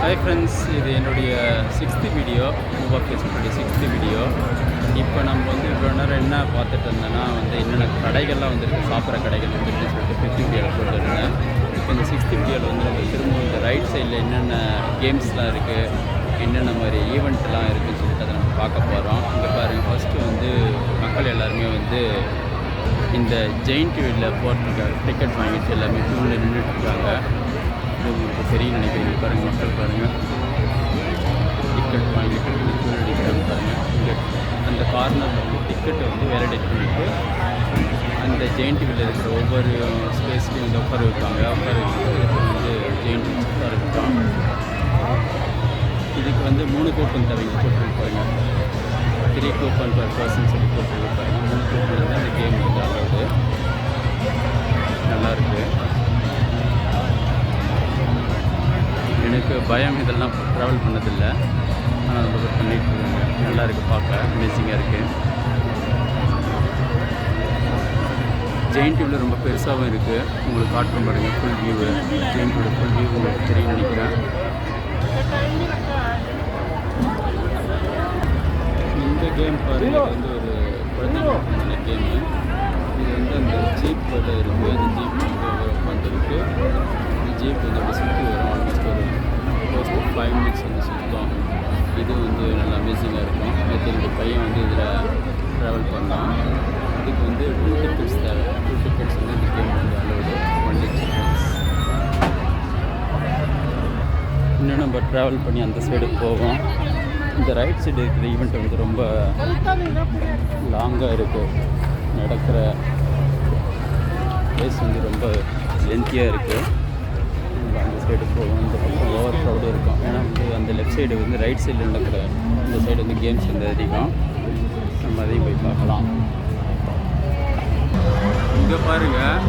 Hi friends, இது என்னுடைய 6th video, move of ஃபேஸ்புடைய 6th வீடியோ. இப்போ நம்ம வந்து இவ்வளோ நேரம் என்ன பார்த்துட்டு இருந்தோன்னா என்னென்ன கடைகள்லாம் வந்துருக்கு, சாப்பிட்ற கடைகள் வந்துருக்குன்னு சொல்லிட்டு 5th வீடியோவில் போட்டுருந்தேன். இப்போ இந்த 6th வீடியோவில் வந்து நம்ம திரும்ப இந்த ரைட் சைடில் என்னென்ன கேம்ஸ்லாம் இருக்குது, என்னென்ன மாதிரி ஈவெண்ட்லாம் இருக்குதுன்னு சொல்லிட்டு அதை நம்ம பார்க்க போகிறோம். இங்கே பாருங்கள், ஃபஸ்ட்டு வந்து மக்கள் எல்லாருமே வந்து இந்த ஜெயின்ட் வீலில் போகிறதுக்காக டிக்கெட் வாங்கிட்டு எல்லாமே க்யூவில் நின்றுட்டுருக்காங்க. இது உங்களுக்கு தெரியும் நினைக்கிறீங்க. பாருங்கள், மக்கள் பாருங்கள், டிக்கெட் வாங்கிட்டு க்யூவில் நிற்கிறாங்க பாருங்கள். இங்கே அந்த கார்னரில் வந்து டிக்கெட்டை வந்து வேலிடேட் பண்ணிவிட்டு அந்த ஜெயின்ட் வீலில் இருக்கிற ஒவ்வொரு ஸ்பேஸ்லையும் வந்து உட்கார வைப்பாங்க. உட்கார வச்சுட்டு இதுக்கு வந்து ஜெயின்ட் வீல் உட்கார வைப்பாங்க. இதுக்கு வந்து 3 கூப்பன் தவிங்க போட்டுருப்பாங்க. 3 கூப்பன் பர் பர்சன் சொல்லி போட்டுருப்பாங்க. 3 கூப்பன் வந்து அந்த கேம் வந்து அலவுடு. நல்லாயிருக்கு. எனக்கு பயம் இதெல்லாம் ட்ராவல் பண்ணதில்லை, ஆனால் ரொம்ப பேர் பண்ணிகிட்ருக்காங்க. நல்லா இருக்குது, பார்க்க அமேசிங்காக இருக்குது. ஜெயின்ட் வீல் ரொம்ப பெருசாகவும் இருக்குது. உங்களுக்கு காட்டும் பாருங்கள் full view. Giant wheel full view உங்களுக்கு தெரியும் நினைக்கிறேன். இந்த கேம் பாருங்கள், வந்து ஒரு குழந்தைங்களுக்கான கேமு. இது வந்து அந்த ஜீப் வந்து இருக்குது. அந்த ஜீப் வந்து உட்காந்துருக்கு. இந்த ஜீப் வந்து அப்படி சுற்றி வரும். ஆல்மோஸ்ட் ஒரு 5 minutes வந்து சுற்றும். இது வந்து நல்லா அமேசிங்காக இருக்கும். நேற்று என்னுடைய பையன் வந்து இதில் ட்ராவல் பண்ணான். இதுக்கு வந்து 2 tickets தேவை. 2 tickets வந்து இந்த கேம் வந்து அலோடு. 1 tickets. இன்னும் நம்ம ட்ராவல் பண்ணி அந்த சைடு போவோம். இந்த ரைட் சைடு இருக்கிற ஈவெண்ட் வந்து ரொம்ப லாங்காக இருக்குது. நடக்கிற பிளேஸ் வந்து ரொம்ப லென்த்தியாக இருக்குது. நம்ம அந்த சைடு போவோம். இந்த பக்கம் ஓவர் க்ரௌடு இருக்கும். ஏன்னா வந்து அந்த லெஃப்ட் சைடு வந்து ரைட் சைடில் நடக்கிற இந்த சைடு வந்து கேம்ஸ் வந்து அதிகம். நம்ம அதையும் போய் பார்க்கலாம். இங்கே பாருங்கள்,